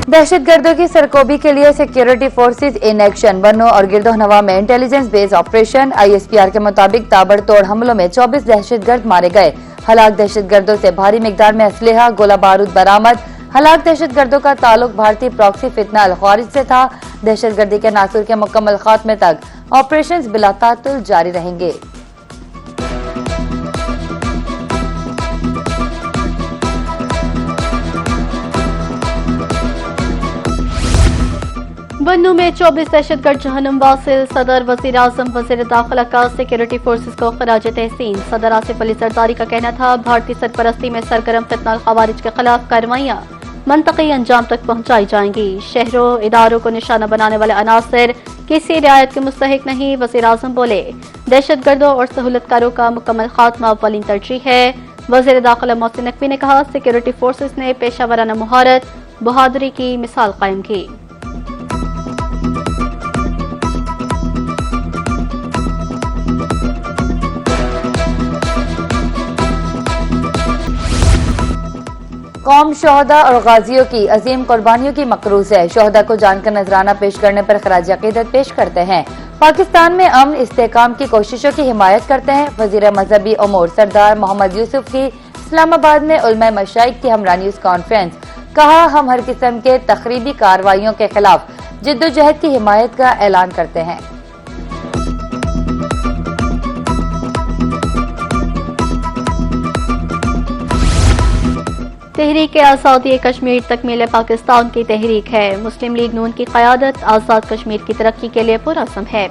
दहशत गर्दों की सरकोबी के लिए सिक्योरिटी फोर्सेज इन एक्शन। बन्नू और गिरदोहनवा में इंटेलिजेंस बेस्ड ऑपरेशन। ISPR के मुताबिक ताबड़तोड़ हमलों में 24 दहशतगर्द मारे गए। हलाक दहशतगर्दों से भारी मिकदार में असलहा गोला बारूद बरामद। हलाक दहशतगर्दों का ताल्लुक भारतीय प्रॉक्सी फितना अल ख्वारिज से था। दहशतगर्दी के नासूर के मुकम्मल खात्मे तक ऑपरेशन बिला तातुल जारी रहेंगे। बन्नू में 24 दहशतगर्द जहन्नुम वासिल। सदर वजीर आजम वजीर दाखिला का सिक्योरिटी फोर्सेज को खराज तहसीन। सदर आसिफ अली जरदारी का कहना था भारतीय सरपरस्ती में सरगर्म फितना खवारिज के खिलाफ कार्रवाइयां मंतकी अंजाम तक पहुंचाई जाएंगी। शहरों इदारों को निशाना बनाने वाले अनासर किसी रियायत के मुस्तहिक नहीं। वजीर आजम बोले दहशतगर्दों और सहूलतकारों का मुकम्मल खात्मा अव्वलीन तरजीह है। वजीर दाखिला मोहसिन नकवी ने कहा सिक्योरिटी फोर्सेज ने पेशावराना महारत बहादुरी की मिसाल कायम की। कौम शोहदा और गाजियों की अजीम कुर्बानियों की मकरूज है। शोहदा को जानकर नजराना पेश करने पर खराज अकीदत पेश करते हैं। पाकिस्तान में अमन इस्तेहकाम की कोशिशों की हिमायत करते हैं। वजीर मजहबी उमूर सरदार मोहम्मद यूसुफ की इस्लामाबाद में उलमा मशाइख की हमरा न्यूज कॉन्फ्रेंस। कहा हम हर किस्म के तखरीबी कार्रवाइयों के खिलाफ जिद्दोजहद की हिमायत का ऐलान करते हैं। तहरीक आज़ादी कश्मीर तकमील पाकिस्तान की तहरीक है। मुस्लिम लीग नून की क़यादत आज़ाद कश्मीर की तरक्की के लिए पुरअज़्म है।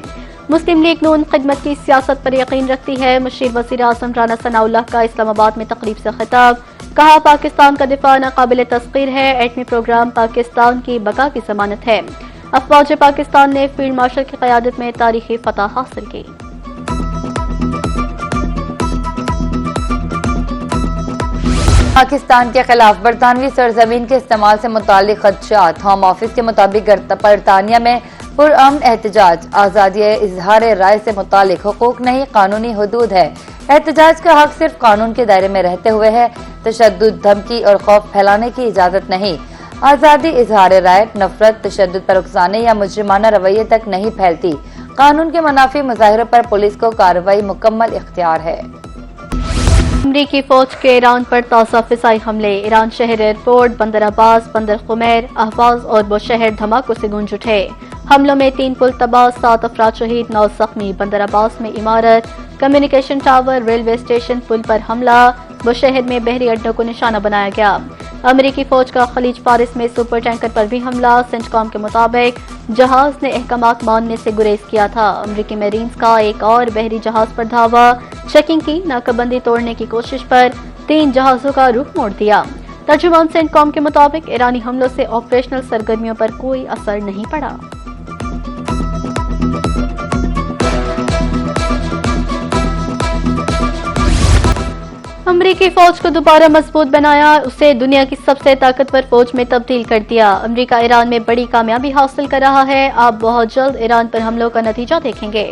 मुस्लिम लीग नून खिदमत की सियासत पर यकीन रखती है। मुशीर वज़ीर आज़म राना सनाउल्लाह का इस्लामाबाद में तकरीब से खिताब। कहा पाकिस्तान का दिफा नाक़ाबिल तस्ख़ीर है। एटमी प्रोग्राम पाकिस्तान की बका की ज़मानत है। अफ़वाज पाकिस्तान ने फील्ड मार्शल की क़यादत में तारीखी फतह हासिल की। पाकिस्तान के खिलाफ बरतानवी सरजमीन के इस्तेमाल से मुतालिक खदशात। होम ऑफिस के मुताबिक बरतानिया में पुरअमन एहतजाज। आज़ादी इजहार राय से मुतालिक हुकूक नहीं कानूनी हदूद है। एहतजाज का हक सिर्फ कानून के दायरे में रहते हुए है। तशद्दुद धमकी और खौफ फैलाने की इजाजत नहीं। आज़ादी इजहार राय नफरत तशद्दुद पर उकसाने या मुजरिमाना रवैये तक नहीं फैलती। कानून के मुनाफी मुजाहिरों पर पुलिस को कार्रवाई मुकम्मल इख्तियार है। अमरीकी फौज के ईरान पर ताज़ा फिज़ाई हमले। ईरान शहर एयरपोर्ट बंदर अब्बास बंदर खुमैर अहवाज और बुशहर धमाकों से गूंज उठे। हमलों में 3 पुल तबाह 7 अफराद शहीद 9 जख्मी। बंदर अब्बास में इमारत कम्युनिकेशन टावर रेलवे स्टेशन पुल पर हमला। बुशहर में बहरी अड्डों को निशाना बनाया गया। अमरीकी फौज का खलीज फारिस में सुपर टैंकर पर भी हमला। सेंटकॉम के मुताबिक जहाज ने अहकामात मानने से गुरेज किया था। अमरीकी मेरीन्स का एक और बहरी जहाज पर धावा। चेकिंग की नाकाबंदी तोड़ने की कोशिश पर 3 जहाजों का रुख मोड़ दिया। तर्जुमान सेंटकॉम के मुताबिक ईरानी हमलों से ऑपरेशनल सरगर्मियों पर कोई असर नहीं पड़ा। अमरीकी फौज को दोबारा मजबूत बनाया। उसे दुनिया की सबसे ताकतवर फौज में तब्दील कर दिया। अमरीका ईरान में बड़ी कामयाबी हासिल कर रहा है। आप बहुत जल्द ईरान पर हमलों का नतीजा देखेंगे।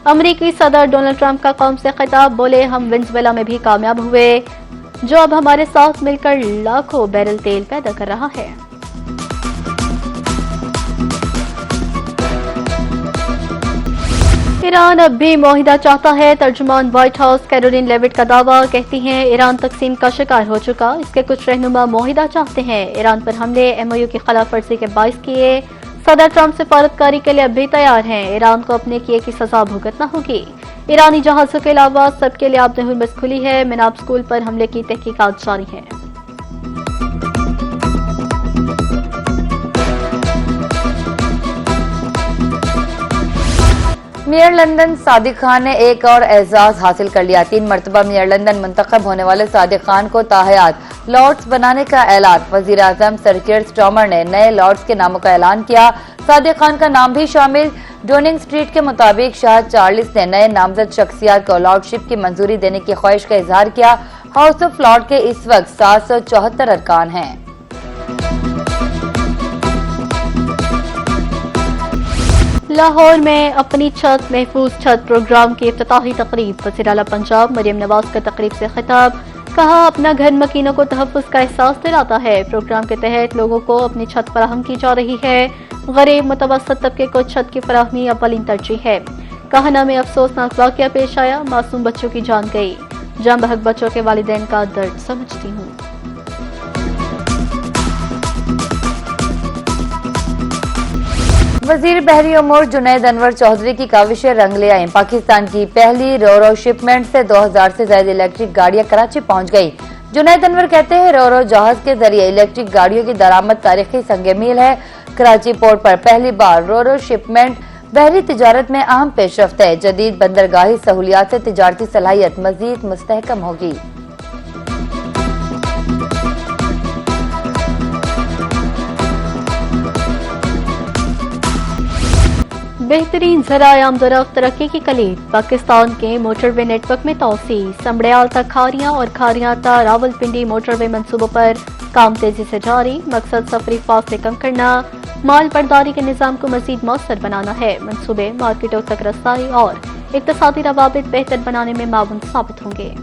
अमरीकी सदर डोनाल्ड ट्रंप का कौम से खिताब। बोले हम वेनेजुएला में भी कामयाब हुए जो अब हमारे साथ मिलकर लाखों बैरल तेल पैदा कर रहा है। ईरान अब भी मुआहिदा चाहता है। तर्जुमान व्हाइट हाउस कैरोलिन लेविट का दावा। कहती हैं ईरान तकसीम का शिकार हो चुका। इसके कुछ रहनुमा मुआहिदा चाहते हैं। ईरान पर हमले MOU की खिलाफ वर्जी के बाइस किए। सदर ट्रंप सिफारतकारी के लिए अब भी तैयार हैं। ईरान को अपने किए की सजा भुगतना होगी। ईरानी जहाजों के अलावा सबके लिए आबद हुर्मस खुली है। मिनाब स्कूल पर हमले की तहकीकात जारी है। मेयर लंदन सादिक खान ने एक और एजाज हासिल कर लिया। 3 मरतबा मेयर लंदन मुंतखब होने वाले सादिक खान को ताहयात लॉर्ड्स बनाने का ऐलान। वजीर आजम सर कीयर स्टार्मर ने नए लॉर्ड्स के नामों का ऐलान किया। सादिक खान का नाम भी शामिल। डोनिंग स्ट्रीट के मुताबिक शाह चार्ल्स ने नए नामजद शख्सियात को लॉर्डशिप की मंजूरी देने की ख्वाहिश का इजहार किया। हाउस ऑफ लॉर्ड के इस वक्त 774 अरकान हैं। लाहौर में अपनी छत महफूज छत प्रोग्राम की इफ्तिताही तकरीब। वज़ीर आला पंजाब मरियम नवाज का तकरीब से खिताब। کہا اپنا گھر مکینوں کو تحفظ کا احساس دلاتا ہے۔ پروگرام کے تحت لوگوں کو اپنی چھت فراہم کی جا رہی ہے۔ غریب متوسط طبقے کو چھت کی فراہمی اولین ترجیح ہے۔ کہنا میں افسوسناک واقعہ پیش آیا، معصوم بچوں کی جان گئی۔ جاں بحق بچوں کے والدین کا درد سمجھتی ہوں۔ وزیر بحری امور جنید انور چودھری کی کاوشیں رنگ لے آئیں۔ پاکستان کی پہلی رورو شپمنٹ سے 2000 سے زائد الیکٹرک گاڑیاں کراچی پہنچ گئی۔ جنید انور کہتے ہیں رورو جہاز کے ذریعے الیکٹرک گاڑیوں کی درآمد تاریخی سنگ میل ہے۔ کراچی پورٹ پر پہلی بار رورو شپمنٹ بحری تجارت میں اہم پیش رفت ہے۔ جدید بندرگاہی سہولیات سے تجارتی صلاحیت مزید مستحکم ہوگی۔ بہترین ذرائع آمد و رفت ترقی کی کلید، پاکستان کے موٹر وے نیٹ ورک میں توسیع۔ سمبڑیال تک کھاریاں اور کھاریاں تا راولپنڈی موٹر وے منصوبوں پر کام تیزی سے جاری۔ مقصد سفری فاصلے کم کرنا، مال برداری کے نظام کو مزید مؤثر بنانا ہے۔ منصوبے مارکیٹوں تک رسائی اور اقتصادی روابط بہتر بنانے میں معاون ثابت ہوں گے۔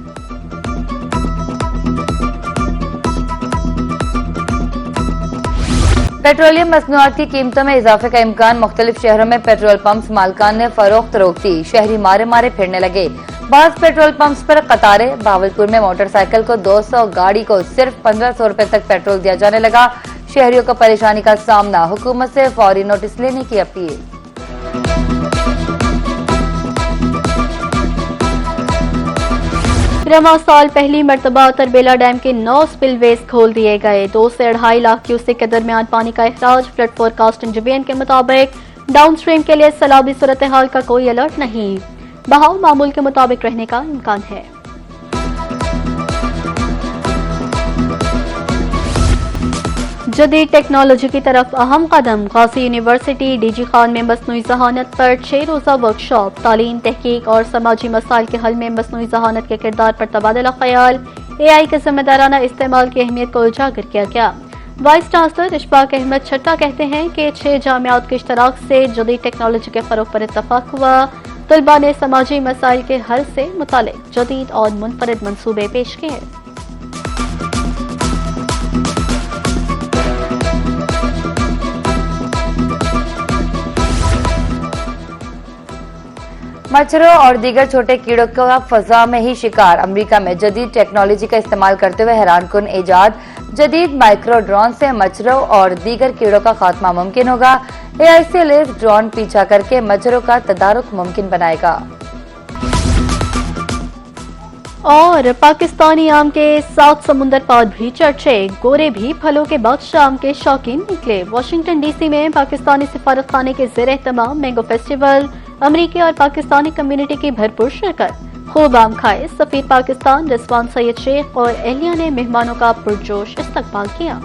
پیٹرولیم مصنوعات کی قیمتوں میں اضافے کا امکان، مختلف شہروں میں پیٹرول پمپس مالکان نے فروخت روک دی۔ شہری مارے مارے پھرنے لگے۔ بعض پیٹرول پمپس پر قطاریں۔ بہاولپور میں موٹر سائیکل کو 200، گاڑی کو صرف 1500 روپے تک پیٹرول دیا جانے لگا۔ شہریوں کو پریشانی کا سامنا، حکومت سے فوری نوٹس لینے کی اپیل۔ رواں سال پہلی مرتبہ تربیلا ڈیم کے 9 سپل ویز کھول دیے گئے۔ 2 سے 2.5 لاکھ کیوسک کے درمیان پانی کا اخراج۔ فلڈ فورکاسٹ انجمین کے مطابق ڈاؤن سٹریم کے لیے سیلابی صورتحال کا کوئی الرٹ نہیں، بہاؤ معمول کے مطابق رہنے کا امکان ہے۔ جدید ٹیکنالوجی کی طرف اہم قدم، غازی یونیورسٹی ڈی جی خان میں مصنوعی ذہانت پر 6 روزہ ورکشاپ۔ تعلیم، تحقیق اور سماجی مسائل کے حل میں مصنوعی ذہانت کے کردار پر تبادلہ خیال۔ اے آئی کے ذمہ دارانہ استعمال کی اہمیت کو اجاگر کیا گیا۔ وائس چانسلر اشفاق احمد چھٹا کہتے ہیں کہ 6 جامعات کے اشتراک سے جدید ٹیکنالوجی کے فروغ پر اتفاق ہوا۔ طلباء نے سماجی مسائل کے حل سے متعلق جدید اور منفرد منصوبے پیش کیے۔ مچھروں اور دیگر چھوٹے کیڑوں کا فضا میں ہی شکار۔ امریکہ میں جدید ٹیکنالوجی کا استعمال کرتے ہوئے حیران کن ایجاد، جدید مائکرو ڈرون سے مچھروں اور دیگر کیڑوں کا خاتمہ ممکن ہوگا۔ اے آئی سے لیس ڈرون پیچھا کر کے مچھروں کا تدارک ممکن بنائے گا۔ اور پاکستانی آم کے 7 سمندر پار بھی چرچے، گورے بھی پھلوں کے بادشاہ آم کے شوقین نکلے۔ واشنگٹن ڈی سی میں پاکستانی سفارت خانے کے زیر اہتمام مینگو فیسٹیول، امریکی اور پاکستانی کمیونٹی کی بھرپور شرکت۔ خوب آم کھائے، سفیر پاکستان رضوان سید شیخ اور اہلیہ نے مہمانوں کا پرجوش استقبال کیا۔